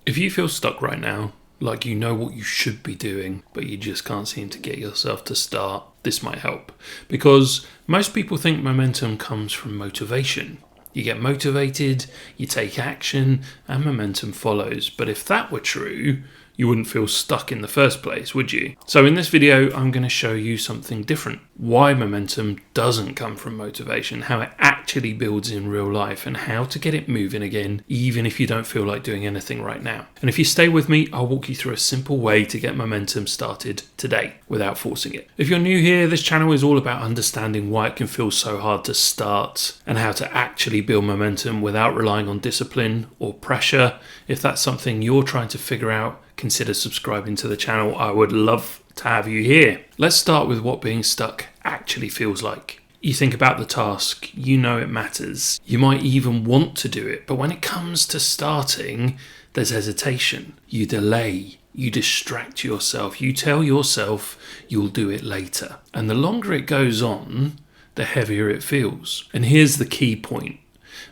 If you feel stuck right now, like you know what you should be doing, but you just can't seem to get yourself to start, this might help. Because most people think momentum comes from motivation. You get motivated, you take action, and momentum follows. But if that were true, you wouldn't feel stuck in the first place, would you? So in this video, I'm going to show you something different. Why momentum doesn't come from motivation, how it actually builds in real life, and how to get it moving again, even if you don't feel like doing anything right now. And if you stay with me, I'll walk you through a simple way to get momentum started today without forcing it. If you're new here, this channel is all about understanding why it can feel so hard to start and how to actually build momentum without relying on discipline or pressure. If that's something you're trying to figure out, consider subscribing to the channel. I would love to have you here. Let's start with what being stuck actually feels like. You think about the task, you know it matters. You might even want to do it, but when it comes to starting, there's hesitation. You delay, you distract yourself, you tell yourself you'll do it later. And the longer it goes on, the heavier it feels. And here's the key point.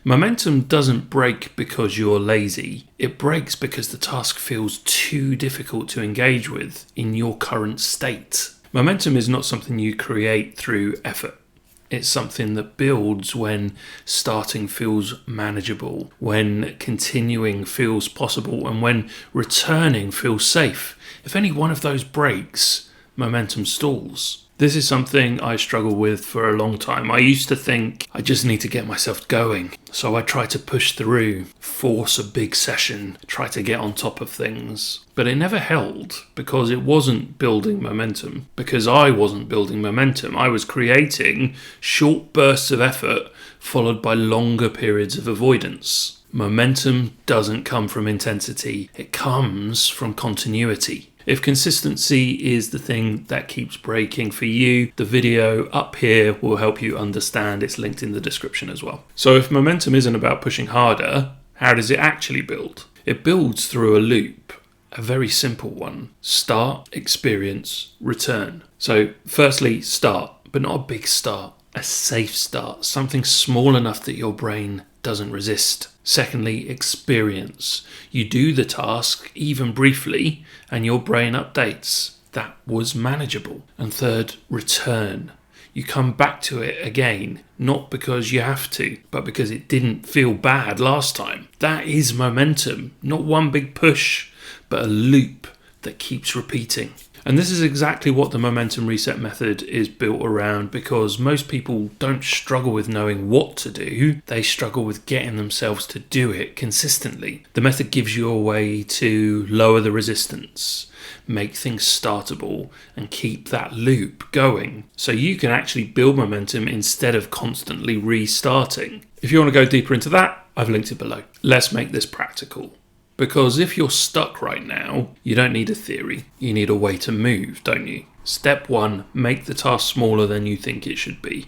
Momentum doesn't break because you're lazy. It breaks because the task feels too difficult to engage with in your current state. Momentum is not something you create through effort. It's something that builds when starting feels manageable, when continuing feels possible, and when returning feels safe. If any one of those breaks, momentum stalls. This is something I struggled with for a long time. I used to think I just need to get myself going. So I tried to push through, force a big session, try to get on top of things. But it never held because it wasn't building momentum. Because I wasn't building momentum. I was creating short bursts of effort followed by longer periods of avoidance. Momentum doesn't come from intensity. It comes from continuity. If consistency is the thing that keeps breaking for you, the video up here will help you understand. It's linked in the description as well. So if momentum isn't about pushing harder, how does it actually build? It builds through a loop, a very simple one. Start, experience, return. So firstly, start, but not a big start, a safe start, something small enough that your brain doesn't resist. Secondly, experience. You do the task, even briefly, and your brain updates. That was manageable. And third, return. You come back to it again, not because you have to, but because it didn't feel bad last time. That is momentum, not one big push, but a loop that keeps repeating. And this is exactly what the momentum reset method is built around, because most people don't struggle with knowing what to do, they struggle with getting themselves to do it consistently. The method gives you a way to lower the resistance, make things startable, and keep that loop going, so you can actually build momentum instead of constantly restarting. If you want to go deeper into that, I've linked it below. Let's make this practical. Because if you're stuck right now, you don't need a theory. You need a way to move, don't you? Step 1, make the task smaller than you think it should be.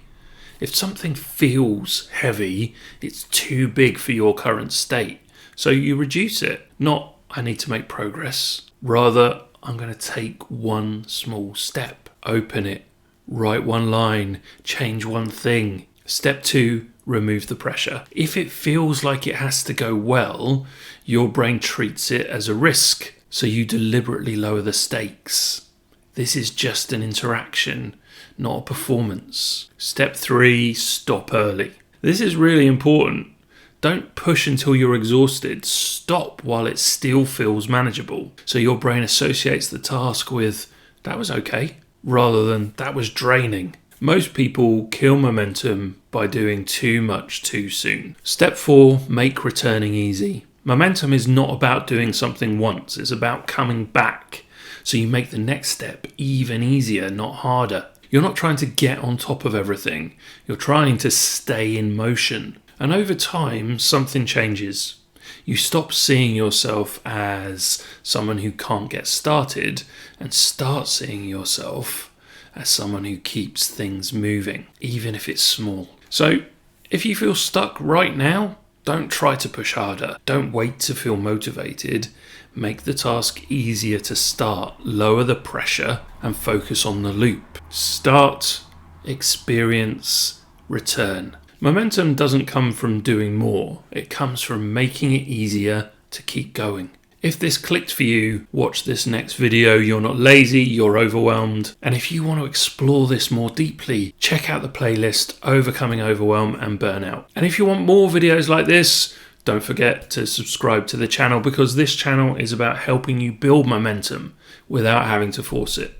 If something feels heavy, it's too big for your current state. So you reduce it. Not, I need to make progress. Rather, I'm going to take one small step. Open it. Write one line. Change one thing. Step 2, remove the pressure. If it feels like it has to go well, your brain treats it as a risk, so you deliberately lower the stakes. This is just an interaction, not a performance. Step 3, stop early. This is really important. Don't push until you're exhausted. Stop while it still feels manageable. So your brain associates the task with, that was okay, rather than that was draining. Most people kill momentum by doing too much too soon. Step 4, make returning easy. Momentum is not about doing something once, it's about coming back. So you make the next step even easier, not harder. You're not trying to get on top of everything, you're trying to stay in motion. And over time, something changes. You stop seeing yourself as someone who can't get started and start seeing yourself as someone who keeps things moving, even if it's small. So if you feel stuck right now, don't try to push harder. Don't wait to feel motivated. Make the task easier to start. Lower the pressure and focus on the loop. Start, experience, return. Momentum doesn't come from doing more. It comes from making it easier to keep going. If this clicked for you, watch this next video. You're not lazy, you're overwhelmed. And if you want to explore this more deeply, check out the playlist Overcoming Overwhelm and Burnout. And if you want more videos like this, don't forget to subscribe to the channel, because this channel is about helping you build momentum without having to force it.